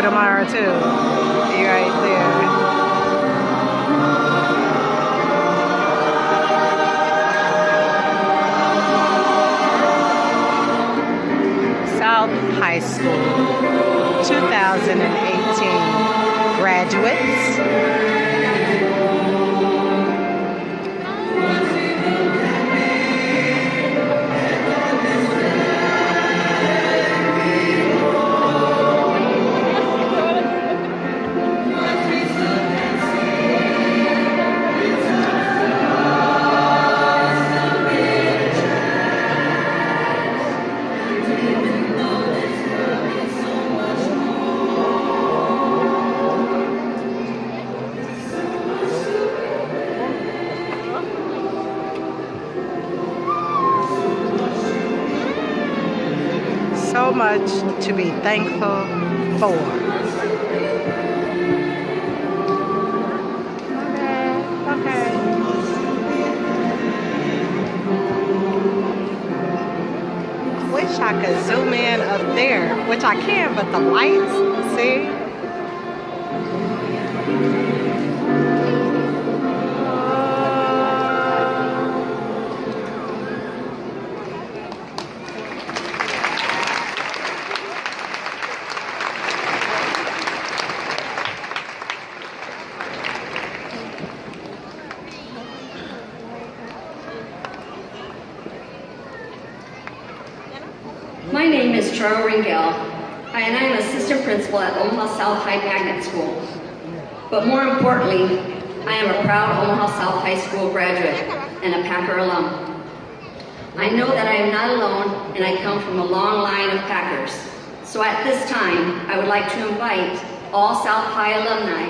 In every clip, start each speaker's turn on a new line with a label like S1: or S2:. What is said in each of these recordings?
S1: Tomorrow too. You're right there. South High School 2018 graduates. So much to be thankful for. Okay. Wish I could zoom in up there, which I can, but the lights, see?
S2: My name is Charles Ringel, and I am assistant principal at Omaha South High Magnet School. But more importantly, I am a proud Omaha South High School graduate and a Packer alum. I know that I am not alone, and I come from a long line of Packers. So at this time, I would like to invite all South High alumni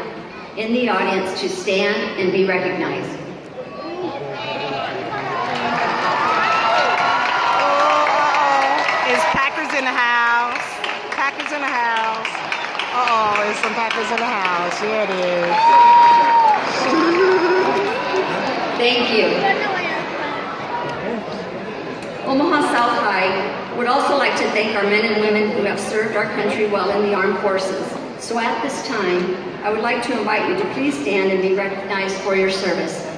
S2: in the audience to stand and be recognized.
S1: In the house. Packers in the house. Uh-oh, there's some Packers in the house. Yeah, it is.
S2: Thank you. Omaha South High would also like to thank our men and women who have served our country well in the armed forces. So at this time, I would like to invite you to please stand and be recognized for your service.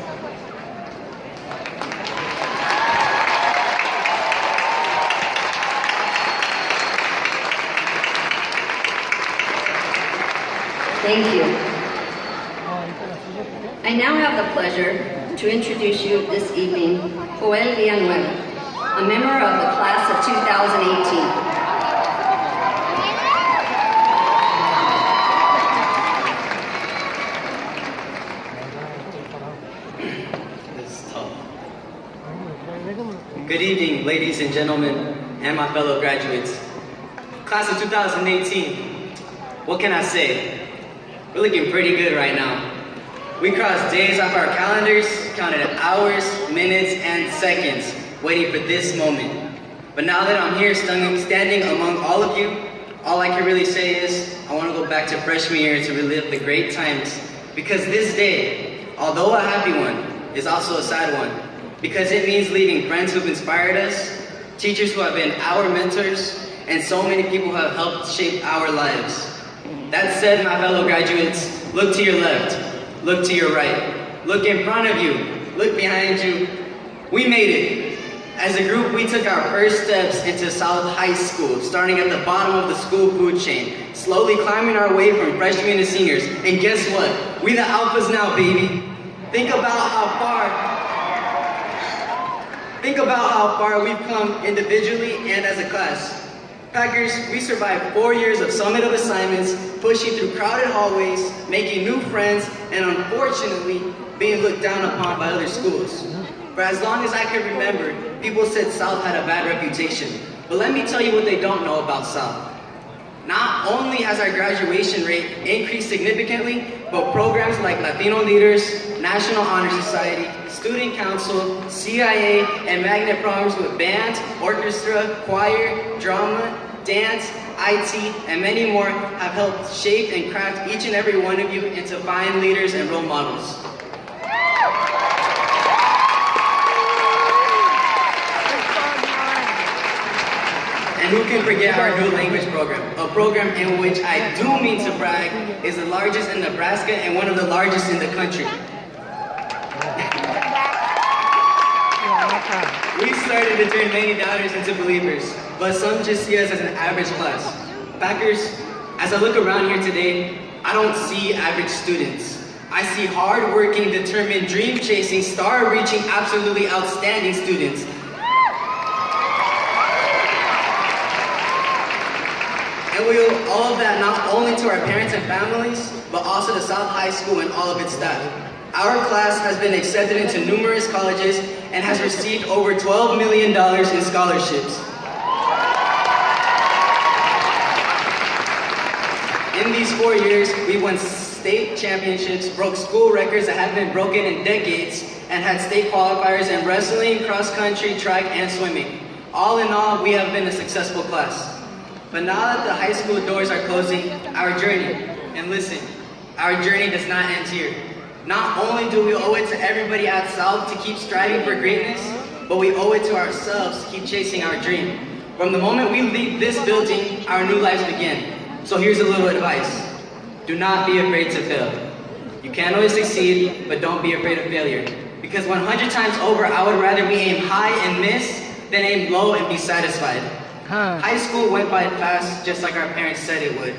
S2: Thank you. I now have the pleasure to introduce you this evening, Joel Villanueva, a member of the class of 2018.
S3: Good evening, ladies and gentlemen, and my fellow graduates. Class of 2018, what can I say? We're looking pretty good right now. We crossed days off our calendars, counted hours, minutes, and seconds, waiting for this moment. But now that I'm here standing among all of you, all I can really say is, I want to go back to freshman year to relive the great times. Because this day, although a happy one, is also a sad one. Because it means leaving friends who've inspired us, teachers who have been our mentors, and so many people who have helped shape our lives. That said, my fellow graduates, look to your left, look to your right, look in front of you, look behind you. We made it. As a group, we took our first steps into South High School, starting at the bottom of the school food chain, slowly climbing our way from freshmen to seniors. And guess what? We the alphas now, baby. Think about how far we've come individually and as a class. Packers, we survived 4 years of summative assignments, pushing through crowded hallways, making new friends, and unfortunately, being looked down upon by other schools. For as long as I can remember, people said South had a bad reputation. But let me tell you what they don't know about South. Not only has our graduation rate increased significantly, but programs like Latino Leaders, National Honor Society, Student Council, CIA, and magnet programs with band, orchestra, choir, drama, dance, IT, and many more have helped shape and craft each and every one of you into fine leaders and role models. And who can forget our new language program? A program in which I do mean to brag is the largest in Nebraska and one of the largest in the country. We started to turn many doubters into believers, but some just see us as an average class. Packers, as I look around here today, I don't see average students. I see hard-working, determined, dream-chasing, star-reaching, absolutely outstanding students. And we owe all of that not only to our parents and families, but also to South High School and all of its staff. Our class has been accepted into numerous colleges and has received over $12 million in scholarships. In these 4 years, we won state championships, broke school records that haven't been broken in decades, and had state qualifiers in wrestling, cross country, track, and swimming. All in all, we have been a successful class. But now that the high school doors are closing, our journey, and listen, our journey does not end here. Not only do we owe it to everybody at South to keep striving for greatness, but we owe it to ourselves to keep chasing our dream. From the moment we leave this building, our new lives begin. So here's a little advice. Do not be afraid to fail. You can't always succeed, but don't be afraid of failure. Because 100 times over, I would rather we aim high and miss than aim low and be satisfied. High school went by fast, just like our parents said it would.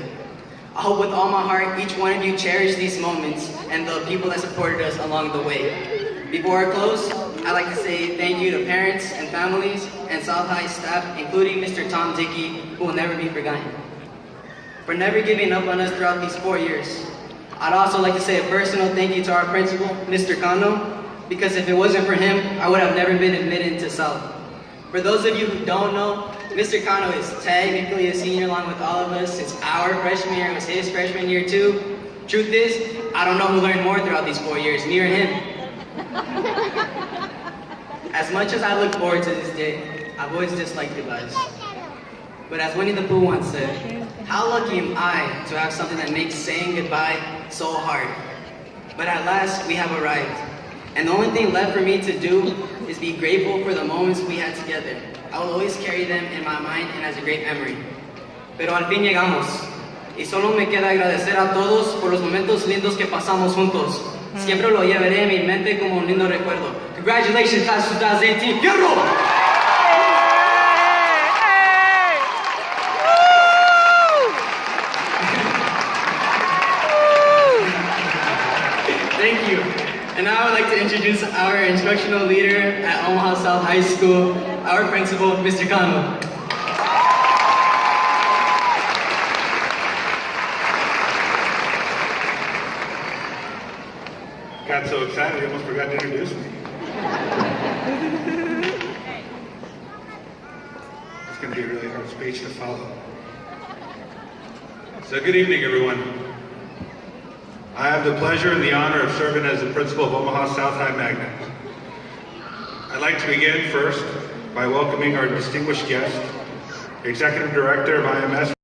S3: I hope with all my heart, each one of you cherish these moments and the people that supported us along the way. Before I close, I'd like to say thank you to parents and families and South High staff, including Mr. Tom Dickey, who will never be forgotten, for never giving up on us throughout these 4 years. I'd also like to say a personal thank you to our principal, Mr. Cano, because if it wasn't for him, I would have never been admitted into South. For those of you who don't know, Mr. Cano is technically a senior along with all of us. It's our freshman year, it was his freshman year too. Truth is, I don't know who learned more throughout these 4 years, me or him. As much as I look forward to this day, I've always disliked goodbyes. But as Winnie the Pooh once said, how lucky am I to have something that makes saying goodbye so hard. But at last, we have arrived. And the only thing left for me to do is be grateful for the moments we had together. I will always carry them in my mind and as a great memory. Pero al fin llegamos. Y solo me queda agradecer a todos por los momentos lindos que pasamos juntos. Siempre lo llevaré en mi mente como un lindo recuerdo. Congratulations, class 2018. ¡Fierro! Thank you. And now I would like to introduce our instructional leader at Omaha South High School, our principal, Mr. Cano.
S4: Got so excited, I almost forgot to introduce me. It's going to be a really hard speech to follow. So good evening, everyone. I have the pleasure and the honor of serving as the principal of Omaha South High Magnet. I'd like to begin first by welcoming our distinguished guest, Executive Director of IMS,